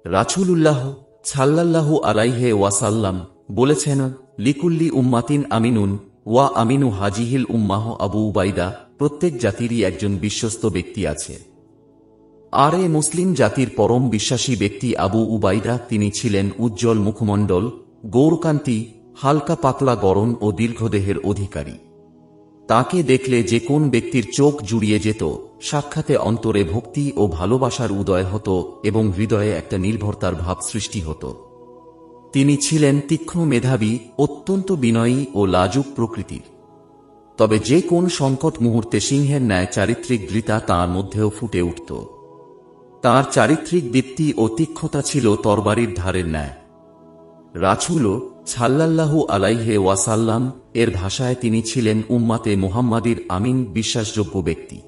রাসূলুল্লাহ সাল্লাল্লাহু আলাইহি ওয়াসাল্লাম বলেছেন, লিকুল্লি উম্মাতিন আমিনুন ওয়া আমিনু হাজিহিল উম্মাহ আবু উবাইদা। প্রত্যেক জাতিরই একজন বিশ্বস্ত ব্যক্তি আছে, আর এ মুসলিম জাতির পরম বিশ্বাসী ব্যক্তি আবু উবাইদা। তিনি ছিলেন উজ্জ্বল মুখমণ্ডল, গৌরকান্তি, হালকা পাতলা গড়ন ও দীর্ঘদেহের অধিকারী। তাকে দেখলে যে কোন ব্যক্তির চোখ জুড়িয়ে যেত, সাক্ষাতে অন্তরে ভক্তি ও ভালোবাসার উদয় হতো এবং হৃদয়ে একটা নির্ভরতার ভাব সৃষ্টি হতো। তিনি ছিলেন তীক্ষ্ণ মেধাবী, অত্যন্ত বিনয়ী ও লাজুক প্রকৃতির। তবে যে কোন সংকট মুহূর্তে সিংহের ন্যায় চারিত্রিক দৃঢ়তা তাঁর মধ্যেও ফুটে উঠত। তাঁর চারিত্রিক দীপ্তি ও তীক্ষ্ণতা ছিল তরবারির ধারের ন্যায়। রাসূল সাল্লাল্লাহু আলাইহি ওয়াসাল্লাম এর ভাষায় তিনি ছিলেন উম্মাতে মুহাম্মাদির আমিন, বিশ্বাসযোগ্য ব্যক্তি।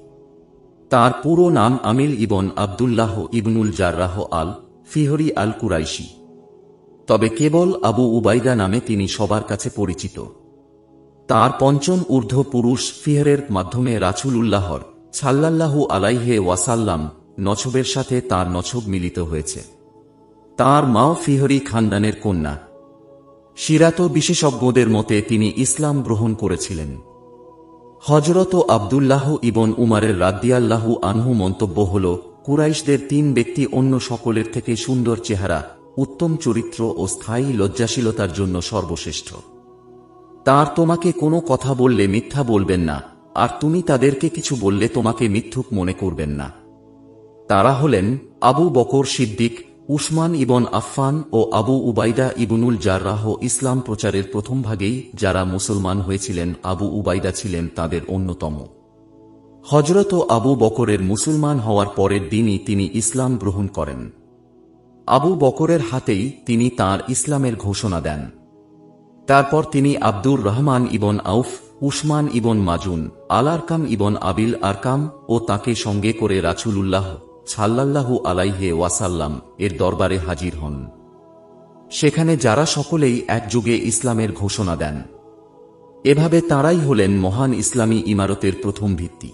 তার পুরো নাম আমিল ইবন আবদুল্লাহ ইবনুল জাররাহ আল ফিহরি আল কুরাইশি। তবে কেবল আবু উবাইদা নামে তিনি সবার কাছে পরিচিত। তার পঞ্চম ঊর্ধ্ব পুরুষ ফিহরের মাধ্যমে রাসূলুল্লাহর সাল্লাল্লাহু আলাইহি ওয়াসাল্লাম নছবের সাথে তার নছব মিলিত হয়েছে। তার মাও ফিহরি খানদানের কন্যা। সিরাত বিশেষজ্ঞদের মতে তিনি ইসলাম গ্রহণ করেছিলেন। হযরত আব্দুল্লাহ ইবন উমারের রাদিয়াল্লাহু আনহু মন্তব্য হল, কুরাইশদের তিন ব্যক্তি অন্য সকলের থেকে সুন্দর চেহারা, উত্তম চরিত্র ও স্থায়ী লজ্জাশীলতার জন্য সর্বশ্রেষ্ঠ। তার তোমাকে কোনো কথা বললে মিথ্যা বলবেন না, আর তুমি তাদেরকে কিছু বললে তোমাকে মিথ্যুক মনে করবেন না। তারা হলেন আবু বকর সিদ্দিক, উসমান ইবন আফফান ও আবু উবাইদা ইবনুল জাররাহ। ইসলাম প্রচারের প্রথম ভাগেই যারা মুসলমান হয়েছিলেন, আবু উবাইদা ছিলেন তাদের অন্যতম। হযরত আবু বকরের মুসলমান হওয়ার পরের দিনই তিনি ইসলাম গ্রহণ করেন। আবু বকরের হাতেই তিনি তাঁর ইসলামের ঘোষণা দেন। তারপর তিনি আব্দুর রহমান ইবন আউফ, উসমান ইবন মাজুন, আল আরকাম ইবন আবিল আরকাম ও তাকে সঙ্গে করে রাসূলুল্লাহ সাল্লাল্লাহু আলাইহি ওয়াসাল্লাম এর দরবারে হাজির হন। সেখানে যারা সকলেই একযোগে ইসলামের ঘোষণা দেন। এভাবে তাঁরাই হলেন মহান ইসলামী ইমারতের প্রথম ভিত্তি।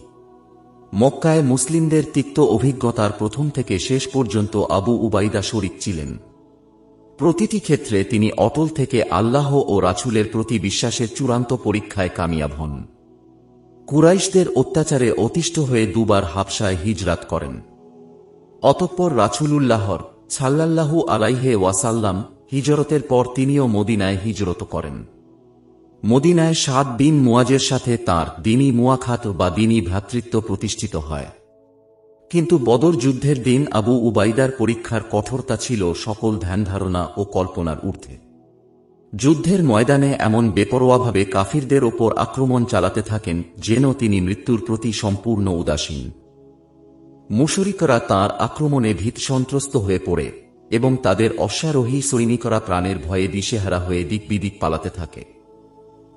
মক্কায় মুসলিমদের তিক্ত অভিজ্ঞতার প্রথম থেকে শেষ পর্যন্ত আবু উবাইদা শরীক ছিলেন। প্রতিটি ক্ষেত্রে তিনি অটল থেকে আল্লাহ ও রাসূলের প্রতি বিশ্বাসের চূড়ান্ত পরীক্ষায় কামিয়াব হন। কুরাইশদের অত্যাচারে অতিষ্ঠ হয়ে দুবার হাবশায় হিজরাত করেন। অতঃপর রাসূলুল্লাহর সাল্লাল্লাহু আলাইহি ওয়াসাল্লাম হিজরতের পর তিনিও মদিনায় হিজরত করেন। মদিনায় সাদ বিন মুয়াজের সাথে তাঁর দ্বীনি মুয়াখাত বা দ্বীনি ভ্রাতৃত্ব প্রতিষ্ঠিত হয়। কিন্তু বদর যুদ্ধের দিন আবু উবাইদার পরীক্ষার কঠোরতা ছিল সকল ধ্যানধারণা ও কল্পনার ঊর্ধ্বে। যুদ্ধের ময়দানে এমন বেপরোয়াভাবে কাফিরদের ওপর আক্রমণ চালাতে থাকেন যেন তিনি মৃত্যুর প্রতি সম্পূর্ণ উদাসীন। মুশরিকরা তাঁর আক্রমণে ভীত সন্ত্রস্ত হয়ে পড়ে এবং তাদের অশ্বারোহী সৈনিকরা প্রাণের ভয়ে দিশেহারা হয়ে দিকবিদিক পালাতে থাকে।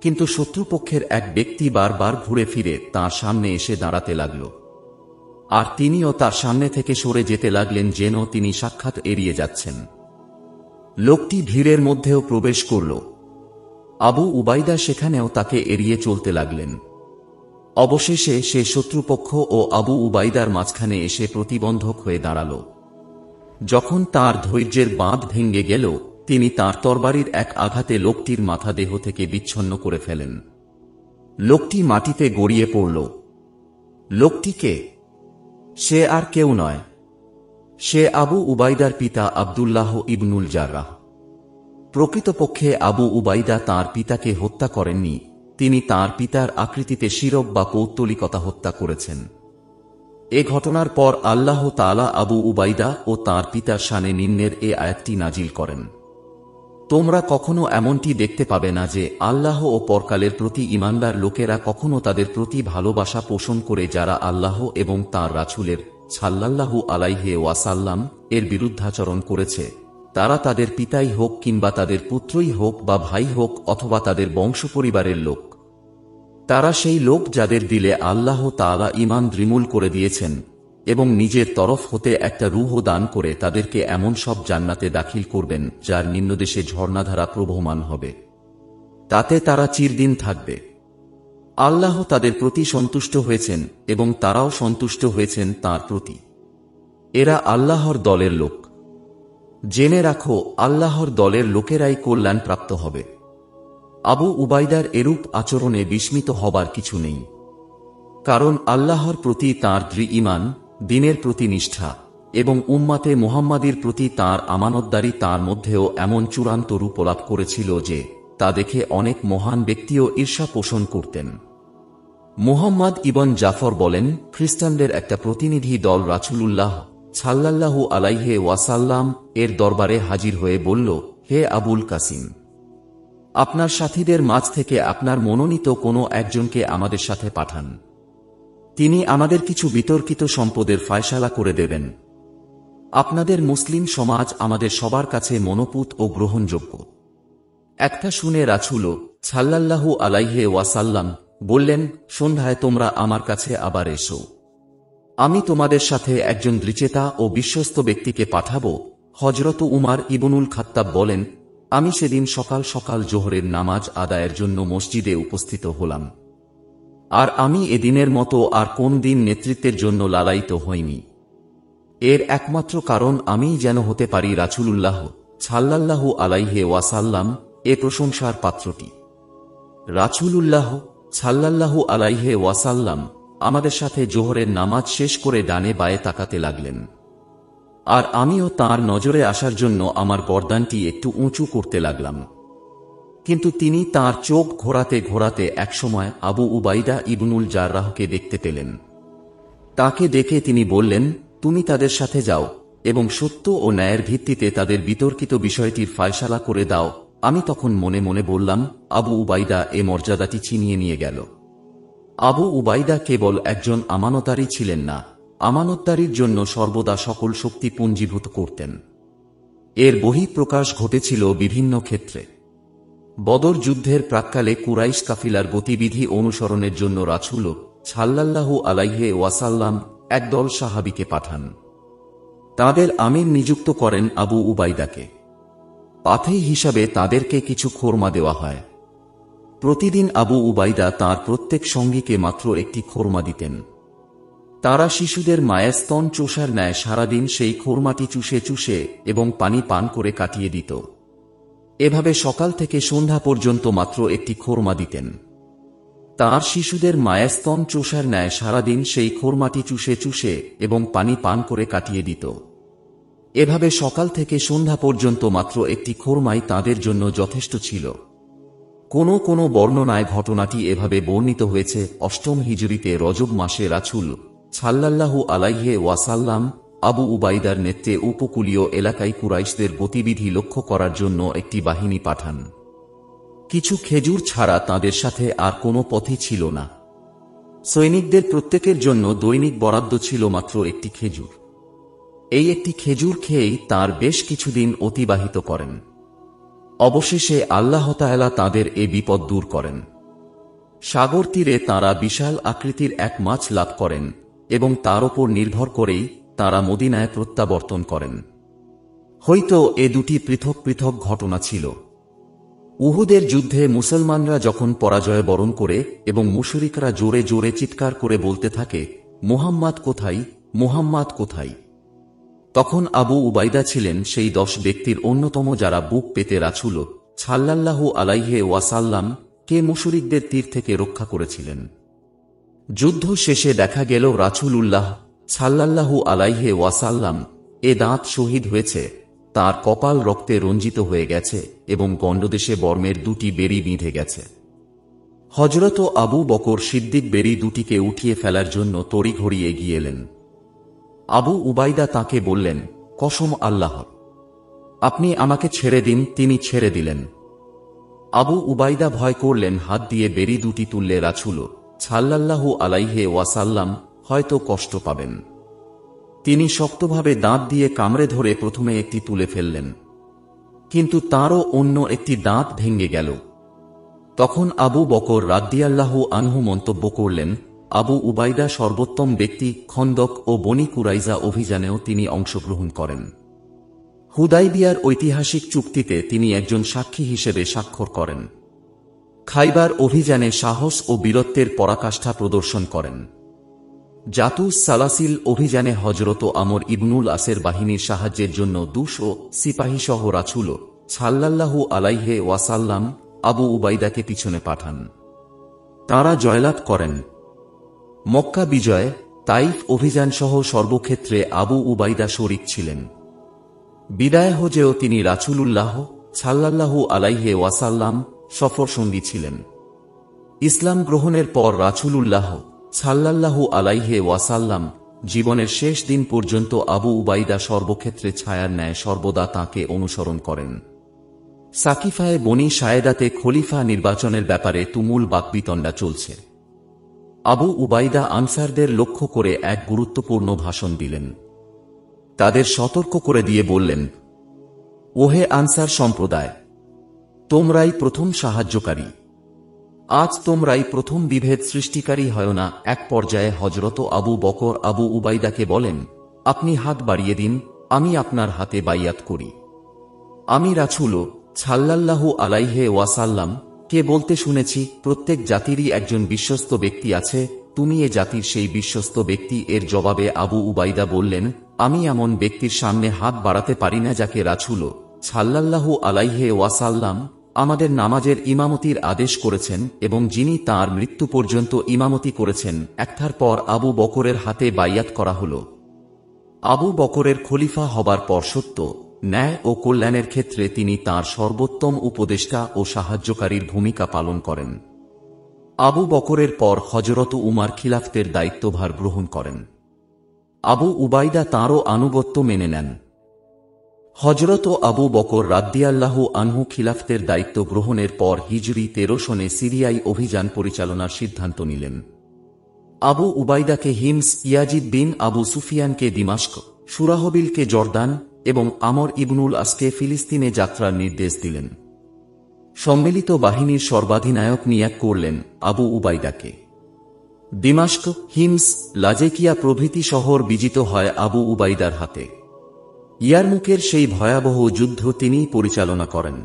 কিন্তু শত্রুপক্ষের এক ব্যক্তি বারবার ঘুরে ফিরে তাঁর সামনে এসে দাঁড়াতে লাগল, আর তিনিও তার সামনে থেকে সরে যেতে লাগলেন যেন তিনি সাক্ষাৎ এড়িয়ে যাচ্ছেন। লোকটি ভিড়ের মধ্যেও প্রবেশ করল। আবু উবাইদা সেখানেও তাকে এড়িয়ে চলতে লাগলেন। অবশেষে সে শত্রুপক্ষ ও আবু উবাইদার মাঝখানে এসে প্রতিবন্ধক হয়ে দাঁড়াল। যখন তার ধৈর্যের বাঁধ ভেঙে গেল, তিনি তাঁর তরবারির এক আঘাতে লোকটির মাথা দেহ থেকে বিচ্ছন্ন করে ফেলেন। লোকটি মাটিতে গড়িয়ে পড়ল। লোকটিকে সে আর কেউ নয়, সে আবু উবাইদার পিতা আব্দুল্লাহ ইবনুল জাররাহ। প্রকৃতপক্ষে আবু উবাইদা তাঁর পিতাকে হত্যা করেননি, তিনি তাঁর পিতার আকৃতিতে শিরক বা পৌত্তলিকতা হত্যা করেছেন। এ ঘটনার পর আল্লাহ তাআলা আবু উবাইদা ও তাঁর পিতার শানে নিম্নের এ আয়াতটি নাজিল করেন, তোমরা কখনো এমনটি দেখতে পাবে না যে আল্লাহ ও পরকালের প্রতি ঈমানদার লোকেরা কখনো তাদের প্রতি ভালোবাসা পোষণ করে যারা আল্লাহ এবং তাঁর রাসূলের সাল্লাল্লাহু আলাইহি ওয়াসাল্লাম এর বিরুদ্ধাচরণ করেছে, তারা তাদের পিতাই হোক কিংবা তাদের পুত্রই হোক বা ভাই হোক অথবা তাদের বংশপরিবারের লোক। তারা সেই লোক যাদের দিলে আল্লাহ তাআলা ঈমান দৃঢ় করে দিয়েছেন এবং নিজের তরফ হতে একটা রূহ দান করে তাদেরকে এমন সব জান্নাতে দাখিল করবেন যার নিম্নদেশে ঝর্ণাধারা প্রবহমান হবে, তাতে তারা চিরদিন থাকবে। আল্লাহ তাদের প্রতি সন্তুষ্ট হয়েছেন এবং তারাও সন্তুষ্ট হয়েছেন তাঁর প্রতি। এরা আল্লাহর দলের লোক। জেনে রাখো আল্লাহর দলের লোকেরাই কল্যাণ প্রাপ্ত হবে। আবু উবাইদার এরূপ আচরণে বিস্মিত হবার কিছু নেই, কারণ আল্লাহর প্রতি তাঁর দৃঢ় ঈমান, দ্বীনের প্রতি নিষ্ঠা এবং উম্মাতে মুহাম্মাদীর প্রতি তাঁর আমানতদারি তাঁর মধ্যেও এমন চূড়ান্ত রূপলাভ করেছিল যে তা দেখে অনেক মহান ব্যক্তিও ঈর্ষা পোষণ করতেন। মুহাম্মদ ইবন জাফর বলেন, খ্রিস্টানদের একটা প্রতিনিধি দল রাসূলুল্লাহ সাল্লাল্লাহু আলাইহি ওয়াসাল্লাম এর দরবারে হাজির হয়ে বলল, হে আবুল কাসিম, আপনার সাথীদের মাঝ থেকে আপনার মনোনীত কোনো একজনকে আমাদের সাথে পাঠান। তিনি আমাদের কিছু বিতর্কিত সম্পদের ফায়সালা করে দেবেন। আপনাদের মুসলিম সমাজ আমাদের সবার কাছে মনোপুত ও গ্রহণযোগ্য। একটা শুনে রাসূল সাল্লাল্লাহু আলাইহি ওয়াসাল্লাম বললেন, সন্ধ্যায় তোমরা আমার কাছে আবার এসো। আমি তোমাদের সাথে একজন দৃঢ়চেতা ও বিশ্বস্ত ব্যক্তিকে পাঠাবো। হযরত উমার ইবনুল খাত্তাব বলেন, আমি সেদিন সকাল সকাল জোহরের নামাজ আদায়ের জন্য মসজিদে উপস্থিত হলাম। আর আমি এদিনের মতো আর কোন দিন নেতৃত্বের জন্য লালায়িত হইনি। এর একমাত্র কারণ আমিই যেন হতে পারি রাসূলুল্লাহ সাল্লাল্লাহু আলাইহি ওয়াসাল্লাম এ প্রশংসার পাত্রটি। রাসূলুল্লাহ সাল্লাল্লাহু আলাইহি ওয়াসাল্লাম আমাদের সাথে জোহরের নামাজ শেষ করে ডানে বায়ে তাকাতে লাগলেন, আর আমিও তাঁর নজরে আসার জন্য আমার গর্দানটি একটু উঁচু করতে লাগলাম। কিন্তু তিনি তাঁর চোখ ঘোরাতে ঘোরাতে একসময় আবু উবাইদা ইবনুল জাররাহকে দেখতে পেলেন। তাকে দেখে তিনি বললেন, তুমি তাদের সাথে যাও এবং সত্য ও ন্যায়ের ভিত্তিতে তাদের বিতর্কিত বিষয়টির ফায়সালা করে দাও। আমি তখন মনে মনে বললাম, আবু উবাইদা এ মর্যাদাটি ছিনিয়ে নিয়ে গেল। আবু উবাইদা কেবল একজন আমানতদারী ছিলেন না, আমানতদারির জন্য সর্বদা সকল শক্তি পুঞ্জীভূত করতেন। এর বহিঃপ্রকাশ ঘটেছিল বিভিন্ন ক্ষেত্রে। বদর যুদ্ধের প্রাক্কালে কুরাইশ কাফিলার গতিবিধি অনুসরণের জন্য রাসূল সাল্লাল্লাহু আলাইহি ওয়াসাল্লাম একদল সাহাবীকে পাঠান। তাদের আমির নিযুক্ত করেন আবু উবাইদাকে। পাথেয় হিসাবে তাদেরকে কিছু খোরমা দেওয়া হয়। প্রতিদিন আবু উবাইদা তাঁর প্রত্যেক সঙ্গীকে মাত্র একটি খোরমা দিতেন। তারা শিশুদের মায়ের স্তন চোষার ন্যায় সারাদিন সেই খোরমাটি চুষে চুষে এবং পানি পান করে কাটিয়ে দিত। এভাবে সকাল থেকে সন্ধ্যা পর্যন্ত মাত্র একটি খোরমা দিতেন। তার শিশুদের মায়ের স্তন চোষার ন্যায় সারাদিন সেই খোরমাটি চুষে চুষে এবং পানি পান করে কাটিয়ে দিত। এভাবে সকাল থেকে সন্ধ্যা পর্যন্ত মাত্র একটি খোরমাই তাদের জন্য যথেষ্ট ছিল। কোন কোন বর্ণনায় ঘটনাটি এভাবে বর্ণিত হয়েছে, অষ্টম হিজরিতে রজব মাসে রাসূল সাল্লাল্লাহু আলাইহি ওয়াসাল্লাম আবু উবাইদার নেতৃত্বে উপকূলীয় এলাকায় কুরাইশদের গতিবিধি লক্ষ্য করার জন্য একটি বাহিনী পাঠান। কিছু খেজুর ছাড়া তাদের সাথে আর কোনো পথই ছিল না। সৈনিকদের প্রত্যেকের জন্য দৈনিক বরাদ্দ ছিল মাত্র একটি খেজুর। এই একটি খেজুর খেয়েই তাঁর বেশ কিছুদিন অতিবাহিত করেন। অবশেষে আল্লাহ তাআলা তাঁদের এ বিপদ দূর করেন। সাগর তীরে তাঁরা বিশাল আকৃতির এক মাছ লাভ করেন এবং তার উপর নির্ভর করেই তাঁরা মদিনায় প্রত্যাবর্তন করেন। হয়তো এ দুটি পৃথক পৃথক ঘটনা ছিল। উহুদের যুদ্ধে মুসলমানরা যখন পরাজয় বরণ করে এবং মুশরিকরা জোরে জোরে চিৎকার করে বলতে থাকে, মুহাম্মাদ কোথায়, মুহাম্মাদ কোথায়, তখন আবু উবাইদা ছিলেন সেই 10 ব্যক্তির অন্যতম যারা বুক পেতে রাসূল সাল্লাল্লাহু আলাইহি ওয়াসাল্লাম কে মুশরিকদের তীর থেকে রক্ষা করেছিলেন। যুদ্ধ শেষে দেখা গেল রাসূলুল্লাহ সাল্লাল্লাহু আলাইহি ওয়াসাল্লাম এ দাঁত শহীদ হয়েছে, তার কপাল রক্তে রঞ্জিত হয়ে গেছে এবং গণ্ডদেশে বর্মের দুটি বেড়ি বিঁধে গেছে। হযরত আবু বকর সিদ্দিক বেড়ি দুটিকে উঠিয়ে ফেলার জন্য তড়িঘড়ি এগিয়ে এলেন। আবু উবাইদা তাকে বললেন, কসম আল্লাহর, আপনি আমাকে ছেড়ে দিন। তিনি ছেড়ে দিলেন। আবু উবাইদা ভয় করলেন, হাত দিয়ে বেড়ি দুটি তুললে রাসূল সাল্লাল্লাহু আলাইহি ওয়াসাল্লাম হয়তো কষ্ট পাবেন। তিনি শক্তভাবে দাঁত দিয়ে কামড়ে ধরে প্রথমে একটি তুলে ফেললেন, কিন্তু তারও অন্য একটি দাঁত ভেঙে গেল। তখন আবু বকর রাদিয়াল্লাহু আনহু মন্তব্য করলেন, আবু উবাইদা সর্বোত্তম ব্যক্তি। খন্দক ও বনি কুরাইজা অভিযানেও তিনি অংশগ্রহণ করেন। হুদাইবিয়ার ঐতিহাসিক চুক্তিতে তিনি একজন সাক্ষী হিসেবে স্বাক্ষর করেন। খাইবার অভিযানে সাহস ও বীরত্বের পরাকাষ্ঠা প্রদর্শন করেন। জাতুস সালাসিল অভিযানে হজরত আমর ইবনুল আসের বাহিনীর সাহায্যের জন্য 200 সিপাহীসহ রাসূল সাল্লাল্লাহু আলাইহি ওয়াসাল্লাম আবু উবাইদাকে পিছনে পাঠান। তাঁরা জয়লাভ করেন। মক্কা বিজয়, তাইফ অভিযান সহ সর্বক্ষেত্রে আবু উবাইদা শরীক ছিলেন। বিদায় হজেও তিনি রাসূলুল্লাহ সাল্লাল্লাহু আলাইহি ওয়াসাল্লাম সফরসঙ্গী ছিলেন। ইসলাম গ্রহণের পর রাসূলুল্লাহ সাল্লাল্লাহু আলাইহি ওয়াসাল্লাম জীবনের শেষ দিন পর্যন্ত আবু উবাইদা সর্বক্ষেত্রে ছায়ার ন্যায় সর্বদা তাঁকে অনুসরণ করেন। সাকিফায়ে বনি সায়েদাতে খলিফা নির্বাচনের ব্যাপারে তুমুল বাকবিতণ্ডা চলছে। আবু উবাইদা আনসারদের লক্ষ্য করে এক গুরুত্বপূর্ণ ভাষণ দিলেন। তাদের সতর্ক করে দিয়ে বললেন, ওহে আনসার সম্প্রদায়, তোমরাই প্রথম সাহায্যকারী। আজ তোমরাই প্রথম বিভেদ সৃষ্টিকারী হয় না। এক পর্যায়ে হযরত আবু বকর আবু উবাইদাকে বলেন, আপনি হাত বাড়িয়ে দিন, আমি আপনার হাতে বাইয়াত করি। আমি রাসূল সাল্লাল্লাহু আলাইহি ওয়াসাল্লাম কে বলতে শুনেছি, প্রত্যেক জাতিরই একজন বিশ্বস্ত ব্যক্তি আছে, তুমি এ জাতির সেই বিশ্বস্ত ব্যক্তি। এর জবাবে আবু উবাইদা বললেন, আমি এমন ব্যক্তির সামনে হাত বাড়াতে পারি না যাকে রাসূল সাল্লাল্লাহু আলাইহি ওয়াসাল্লাম আমাদের নামাজের ইমামতির আদেশ করেছেন এবং যিনি তাঁর মৃত্যু পর্যন্ত ইমামতি করেছেন। একটার পর আবু বকরের হাতে বাইয়াত করা হল। আবু বকরের খলিফা হবার পর সত্য, ন্যায় ও কল্যাণের ক্ষেত্রে তিনি তাঁর সর্বোত্তম উপদেষ্টা ও সাহায্যকারীর ভূমিকা পালন করেন। আবু বকরের পর হযরত উমার খিলাফতের দায়িত্বভার গ্রহণ করেন। আবু উবাইদা তাঁরও আনুগত্য মেনে নেন। হযরত আবু বকর রাদিয়াল্লাহু আনহু খিলাফতের দায়িত্ব গ্রহণের পর হিজরি 13 সনে সিরিয়ায় অভিযান পরিচালনার সিদ্ধান্ত নিলেন। আবু উবাইদাকে হিমস, ইয়াজিদ বিন আবু সুফিয়ানকে দিমাশক, সুরাহবিলকে জর্দান এবং আমর ইবনুল আসকে ফিলিস্তিনে যাত্রার নির্দেশ দিলেন। সম্মিলিত বাহিনীর সর্বাধিনায়ক নিয়োগ করলেন আবু উবাইদাকে। দিমাশক, হিমস, লাজেকিয়া প্রভৃতি শহর বিজিত হয় আবু উবাইদার হাতে। ইয়ারমুকের সেই ভয়াবহ যুদ্ধ তিনিই পরিচালনা করেন।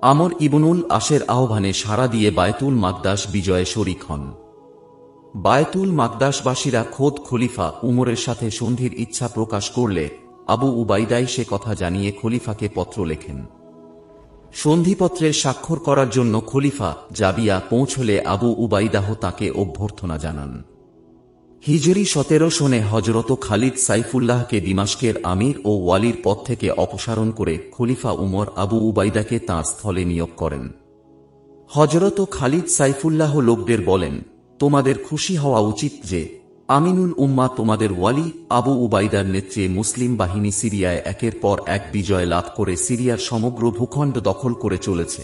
আমর ইবনুল আসের আহ্বানে সাড়া দিয়ে বায়তুল মাকদাস বিজয়ে শরিক হন। বায়তুল মাকদাসবাসীরা খোদ খলিফা উমরের সাথে সন্ধির ইচ্ছা প্রকাশ করলে আবু উবাইদাই সে কথা জানিয়ে খলিফাকে পত্র লেখেন। সন্ধিপত্রের স্বাক্ষর করার জন্য খলিফা জাবিয়া পৌঁছলে আবু উবাইদাহ তাকে অভ্যর্থনা জানান। হিজরি 17 সনে হযরত খালিদ সাইফুল্লাহকে দিমাশকের আমির ও ওয়ালির পদ থেকে অপসারণ করে খলিফা উমর আবু উবাইদাকে তাঁর স্থলে নিয়োগ করেন। হযরত খালিদ সাইফুল্লাহ লোকদের বলেন, তোমাদের খুশি হওয়া উচিত যে আমিনুল উম্মাহ তোমাদের ওয়ালি আবু উবাইদার নেতৃত্বে মুসলিম বাহিনী সিরিয়ায় একের পর এক বিজয় লাভ করে সিরিয়ার সমগ্র ভূখণ্ড দখল করে চলেছে।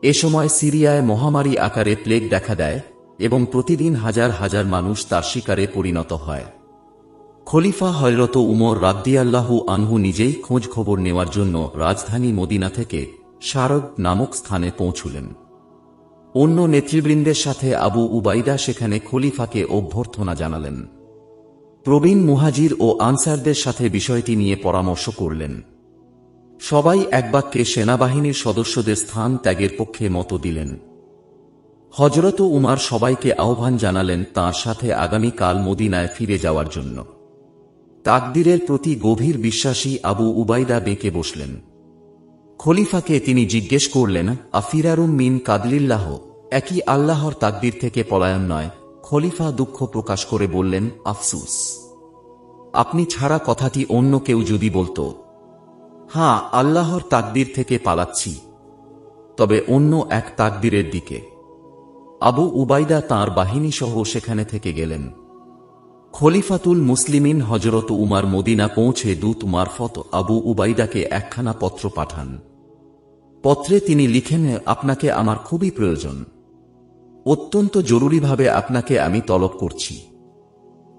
এ সময় সিরিয়ায় মহামারী আকারে প্লেগ দেখা দেয় এবং প্রতিদিন হাজার হাজার মানুষ তার শিকারে পরিণত হয়। খলিফা হযরত উমর রাদিয়াল্লাহু আনহু নিজেই খোঁজ খবর নেওয়ার জন্য রাজধানী মদিনা থেকে শারগ নামক স্থানে পৌঁছলেন। অন্য নেতৃবৃন্দের সাথে আবু উবাইদা সেখানে খলিফাকে অভ্যর্থনা জানালেন। প্রবীণ মুহাজির ও আনসারদের সাথে বিষয়টি নিয়ে পরামর্শ করলেন। সবাই একবাক্যে সেনাবাহিনীর সদস্যদের স্থান ত্যাগের পক্ষে মত দিলেন। হযরত উমার সবাইকে আহ্বান জানালেন তাঁর সাথে আগামীকাল মদিনায় ফিরে যাওয়ার জন্য। তাকদীরের প্রতি গভীর বিশ্বাসী আবু উবাইদা বেঁকে বসলেন। খলিফাকে তিনি জিজ্ঞেস করলেন, আফিরারুম মিন কাদলিল্লাহ, একই আল্লাহর তাকদীর থেকে পলায়ন নয়? খলিফা দুঃখ প্রকাশ করে বললেন, আফসুস, আপনি ছাড়া কথাটি অন্য কেউ যদি বলতো। হ্যাঁ, আল্লাহর তাকদীর থেকে পালাচ্ছি, তবে অন্য এক তাকদীরের দিকে। আবু উবাইদা তাঁর বাহিনী সহ সেখানে থেকে গেলেন। খলিফাতুল মুসলিমিন হযরত উমার মদিনা পৌঁছে দূত মারফত আবু উবাইদাকে একখানা পত্র পাঠান। পত্রে তিনি লিখেন, আপনাকে আমার খুবই প্রয়োজন, অত্যন্ত জরুরিভাবে আপনাকে আমি তলব করছি।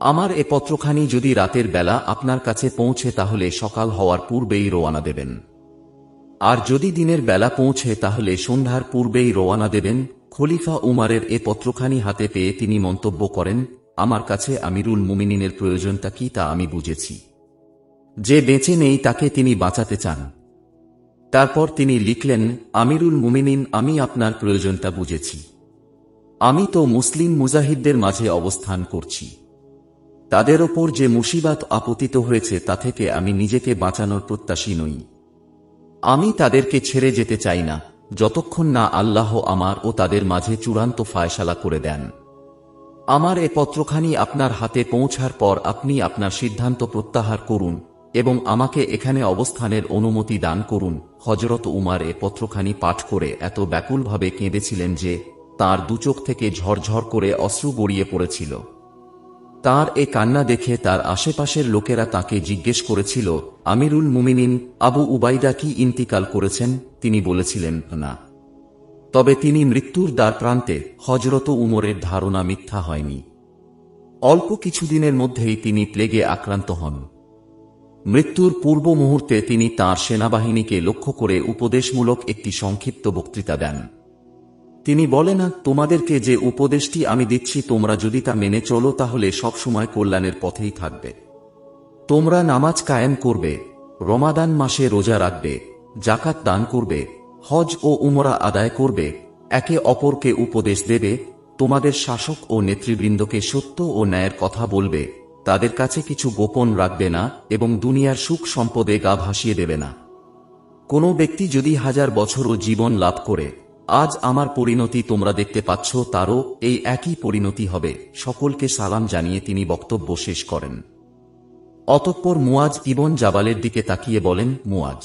আমার এ পত্রখানি যদি রাতের বেলা আপনার কাছে পৌঁছে তাহলে সকাল হওয়ার পূর্বেই রওয়ানা দেবেন, আর যদি দিনের বেলা পৌঁছে তাহলে সন্ধ্যার পূর্বেই রওয়ানা দেবেন। খলিফা উমারের এ পত্রখানি হাতে পেয়ে তিনি মন্তব্য করেন, আমার কাছে আমিরুল মুমিনিনের প্রয়োজনটা কি তা আমি বুঝেছি। যে বেঁচে নেই তাকে তিনি বাঁচাতে চান। তারপর তিনি লিখলেন, আমিরুল মুমিনিন, আমি আপনার প্রয়োজনটা বুঝেছি। আমি তো মুসলিম মুজাহিদদের মাঝে অবস্থান করছি। তাদের ওপর যে মুসিবত আপতিত হয়েছে তা থেকে আমি নিজেকে বাঁচানোর প্রত্যাশী নই। আমি তাদেরকে ছেড়ে যেতে চাই না যতক্ষণ না আল্লাহ আমার ও তাদের মাঝে চূড়ান্ত ফায়সালা করে দেন। আমার এ পত্রখানি আপনার হাতে পৌঁছার পর আপনি আপনার সিদ্ধান্ত প্রত্যাহার করুন এবং আমাকে এখানে অবস্থানের অনুমতি দান করুন। হযরত উমার এ পত্রখানি পাঠ করে এত ব্যাকুলভাবে কেঁদেছিলেন যে তাঁর দুচোখ থেকে ঝরঝর করে অশ্রু গড়িয়ে পড়েছিল। তার এ কান্না দেখে তার আশেপাশের লোকেরা তাকে জিজ্ঞেস করেছিল, আমিরুল মুমিনিন আবু উবাইদা কি ইন্তিকাল করেছেন? তিনি বলেছিলেন, না। তবে তিনি মৃত্যুর দ্বার প্রান্তে। হযরত উমরের ধারণা মিথ্যা হয়নি। অল্প কিছুদিনের মধ্যেই তিনি প্লেগে আক্রান্ত হন। মৃত্যুর পূর্ব মুহূর্তে তিনি তাঁর সেনাবাহিনীকে লক্ষ্য করে উপদেশমূলক একটি সংক্ষিপ্ত বক্তৃতা দেন। তিনি বলেন, তোমাদেরকে যে উপদেশটি আমি দিচ্ছি তোমরা যদি তা মেনে চলো তাহলে সবসময় কল্যাণের পথেই থাকবে। তোমরা নামাজ কায়েম করবে, রমাদান মাসে রোজা রাখবে, জাকাত দান করবে, হজ ও উমরা আদায় করবে, একে অপরকে উপদেশ দেবে, তোমাদের শাসক ও নেতৃবৃন্দকে সত্য ও ন্যায়ের কথা বলবে, তাদের কাছে কিছু গোপন রাখবে না এবং দুনিয়ার সুখ সম্পদে গা ভাসিয়ে দেবে না। কোনো ব্যক্তি যদি 1000 বছরও জীবন লাভ করে, আজ আমার পরিণতি তোমরা দেখতে পাচ্ছ তারও এই একই পরিণতি হবে। সকলকে সালাম জানিয়ে তিনি বক্তব্য শেষ করেন। অতঃপর মুয়াজ ইবন জাবালের দিকে তাকিয়ে বলেন, মুয়াজ,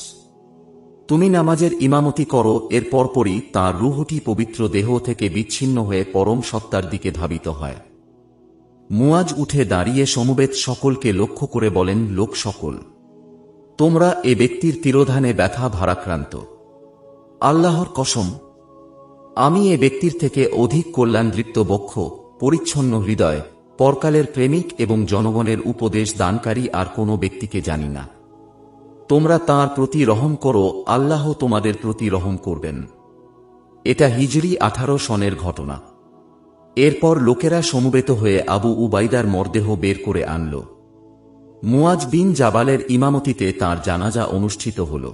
তুমি নামাজের ইমামতি করো। এর পরপরই তাঁর রূহটি পবিত্র দেহ থেকে বিচ্ছিন্ন হয়ে পরম সত্তার দিকে ধাবিত হয়। মুয়াজ উঠে দাঁড়িয়ে সমবেত সকলকে লক্ষ্য করে বলেন, লোক সকল, তোমরা এ ব্যক্তির তিরোধানে ব্যথা ভারাক্রান্ত। আল্লাহর কসম, আমি এ ব্যক্তির থেকে অধিক কল্যাণদৃপ্ত বক্ষ, পরিচ্ছন্ন হৃদয়, পরকালের প্রেমিক এবং জনগণের উপদেশ দানকারী আর কোনো ব্যক্তিকে জানি না। তোমরা তাঁর প্রতি রহম করো, আল্লাহ তোমাদের প্রতি রহম করবেন। এটা হিজরি 18 সনের ঘটনা। এরপর লোকেরা সমবেত হয়ে আবু উবাইদার মরদেহ বের করে আনল। মুয়াজ বিন জাবালের ইমামতিতে তাঁর জানাজা অনুষ্ঠিত হল।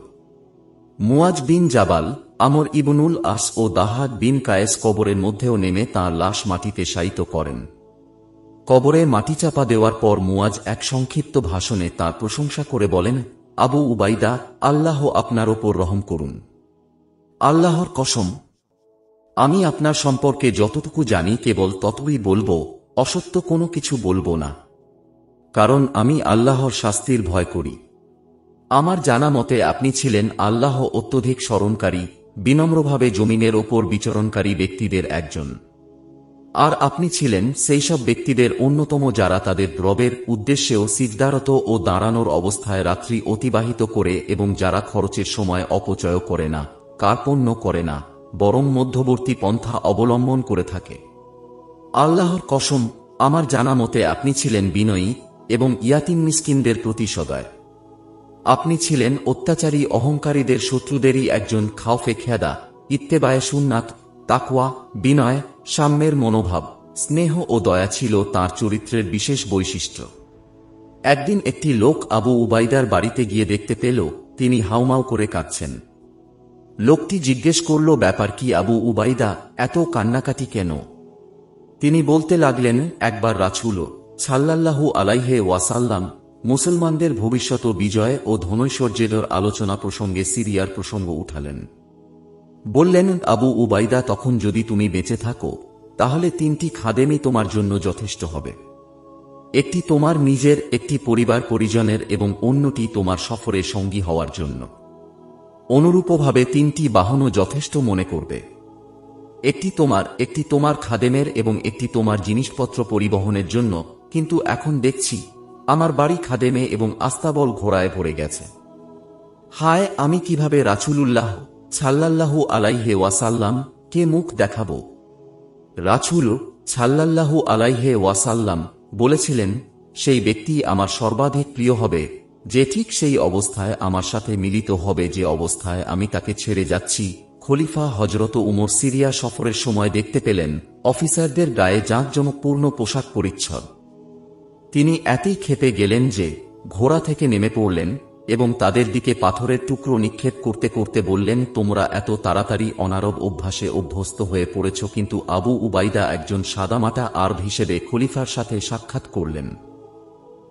মুয়াজ বিন জাবাল, আমর ইবনুল আস ও দাহাদ বিন কায়েস কবরের মধ্যেও নেমে তাঁর লাশ মাটিতে শায়িত করেন। কবরে মাটি চাপা দেওয়ার পর মুয়াজ এক সংক্ষিপ্ত ভাষণে তাঁর প্রশংসা করে বলেন, আবু উবাইদা, আল্লাহ আপনার ওপর রহম করুন। আল্লাহর কসম, আমি আপনার সম্পর্কে যতটুকু জানি কেবল ততই বলবো, অসত্য কোনো কিছু বলবো না, কারণ আমি আল্লাহর শাস্তির ভয় করি। আমার জানা মতে আপনি ছিলেন আল্লাহ অত্যধিক স্মরণকারী, বিনম্রভাবে জমিনের ওপর বিচরণকারী ব্যক্তিদের একজন। আর আপনি ছিলেন সেই সব ব্যক্তিদের অন্যতম যারা তাদের রবের উদ্দেশ্যেও সিজদারত ও দাঁড়ানোর অবস্থায় রাত্রি অতিবাহিত করে এবং যারা খরচের সময় অপচয় করে না, কার্পণ্য করে না, বরং মধ্যবর্তী পন্থা অবলম্বন করে থাকে। আল্লাহর কসম, আমার জানা মতে আপনি ছিলেন বিনয়ী এবং ইয়াতীম মিসকিনদের প্রতি সদয়। আপনি ছিলেন অত্যাচারী অহংকারীদের শত্রুদেরই একজন। খাওফে খেদা, ইত্তেবায়ে সুন্নাত, তাকওয়া, বিনয়, সাম্যের মনোভাব, স্নেহ ও দয়া ছিল তাঁর চরিত্রের বিশেষ বৈশিষ্ট্য। একদিন একটি লোক আবু উবাইদার বাড়িতে গিয়ে দেখতে পেল তিনি হাউমাউ করে কাঁদছেন। লোকটি জিজ্ঞেস করল, ব্যাপার কি আবু উবাইদা, এত কান্নাকাটি কেন? তিনি বলতে লাগলেন, একবার রাসূল সাল্লাল্লাহু আলাইহি ওয়াসাল্লাম মুসলমানদের ভবিষ্যৎ বিজয় ও ধনৈশ্বর্যের আলোচনা প্রসঙ্গে সিরিয়ার প্রসঙ্গ উঠালেন। বললেন, আবু উবাইদা, তখন যদি তুমি বেঁচে থাকো তাহলে 3টি খাদেমই তোমার জন্য যথেষ্ট হবে। একটি তোমার নিজের, একটি পরিবার পরিজনের এবং অন্যটি তোমার সফরে সঙ্গী হওয়ার জন্য। অনুরূপভাবে 3টি বাহনও যথেষ্ট মনে করবে। একটি তোমার, একটি তোমার খাদেমের এবং একটি তোমার জিনিসপত্র পরিবহনের জন্য। কিন্তু এখন দেখছি আমার বাড়ি খাদেমে এবং আস্তাবল ঘোড়ায় ভরে গেছে। হায়, আমি কিভাবে রাসূলুল্লাহ সাল্লাল্লাহু আলাইহি ওয়াসাল্লাম কে মুখ দেখাবো? রাসূল সাল্লাল্লাহু আলাইহি ওয়াসাল্লাম বলেছিলেন, সেই ব্যক্তি আমার সর্বাধিক প্রিয় হবে যে ঠিক সেই অবস্থায় আমার সাথে মিলিত হবে যে অবস্থায় আমি তাকে ছেড়ে যাচ্ছি। খলিফা হযরত উমর সিরিয়া সফরের সময় দেখতে পেলেন অফিসারদের গায়ে জাঁকজমকপূর্ণ পোশাক পরিচ্ছদ। তিনি এতই ক্ষেপে গেলেন যে ঘোড়া থেকে নেমে পড়লেন এবং তাদের দিকে পাথরের টুকরো নিক্ষেপ করতে করতে বললেন, তোমরা এত তাড়াতাড়ি অনারব অভ্যাসে অভ্যস্ত হয়ে পড়েছ। কিন্তু আবু উবাইদা একজন সাদামাটা আরব হিসেবে খলিফার সাথে সাক্ষাৎ করলেন।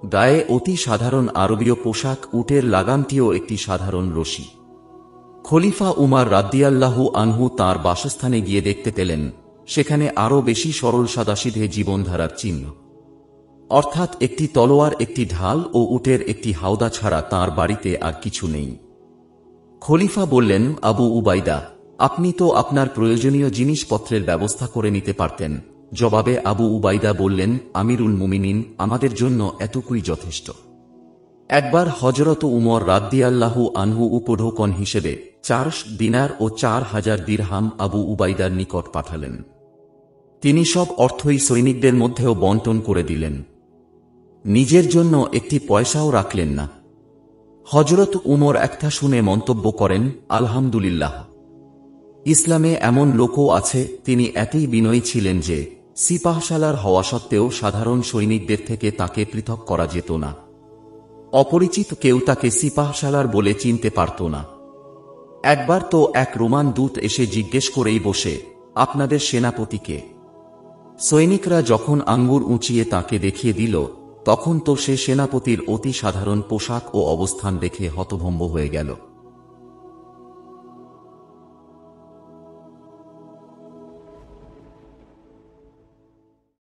গায়ে অতি সাধারণ আরবীয় পোশাক, উটের লাগামটিও একটি সাধারণ রশি। খলিফা উমার রাদিয়াল্লাহু আনহু তাঁর বাসস্থানে গিয়ে দেখতে পেলেন সেখানে আরও বেশি সরল সাদাসিধে জীবনধারার চিহ্ন, অর্থাৎ একটি তলোয়ার, একটি ঢাল ও উটের একটি হাওদা ছাড়া তাঁর বাড়িতে আর কিছু নেই। খলিফা বললেন, আবু উবাইদা, আপনি তো আপনার প্রয়োজনীয় জিনিসপত্রের ব্যবস্থা করে নিতে পারতেন। জবাবে আবু উবাইদা বললেন, আমিরুল মুমিনিন, আমাদের জন্য এতটুকুই যথেষ্ট। একবার হযরত উমর রাদিয়াল্লাহু আনহু উপঢৌকন হিসেবে 4 দিনার ও 4000 দিরহাম আবু উবাইদার নিকট পাঠালেন। তিনি সব অর্থই সৈনিকদের মধ্যেও বন্টন করে দিলেন, নিজের জন্য একটি পয়সাও রাখলেন না। হযরত উমর একটা শুনে মন্তব্য করেন, আলহামদুলিল্লাহ, ইসলামে এমন লোকও আছে তিনি এতই বিনয়ী ছিলেন যে সিপাহসালার হওয়া সত্ত্বেও সাধারণ সৈনিকদের থেকে তাকে পৃথক করা যেত না। অপরিচিত কেউ তাকে সিপাহসালার বলে চিনতে পারত না। একবার তো এক রোমান দূত এসে জিজ্ঞেস করেই বসে, আপনাদের সেনাপতি কে? সৈনিকরা যখন আঙ্গুর উঁচিয়ে তাকে দেখিয়ে দিল, তখন তো সে সেনাপতির অতি সাধারণ পোশাক ও অবস্থান দেখে হতভম্ব হয়ে গেল।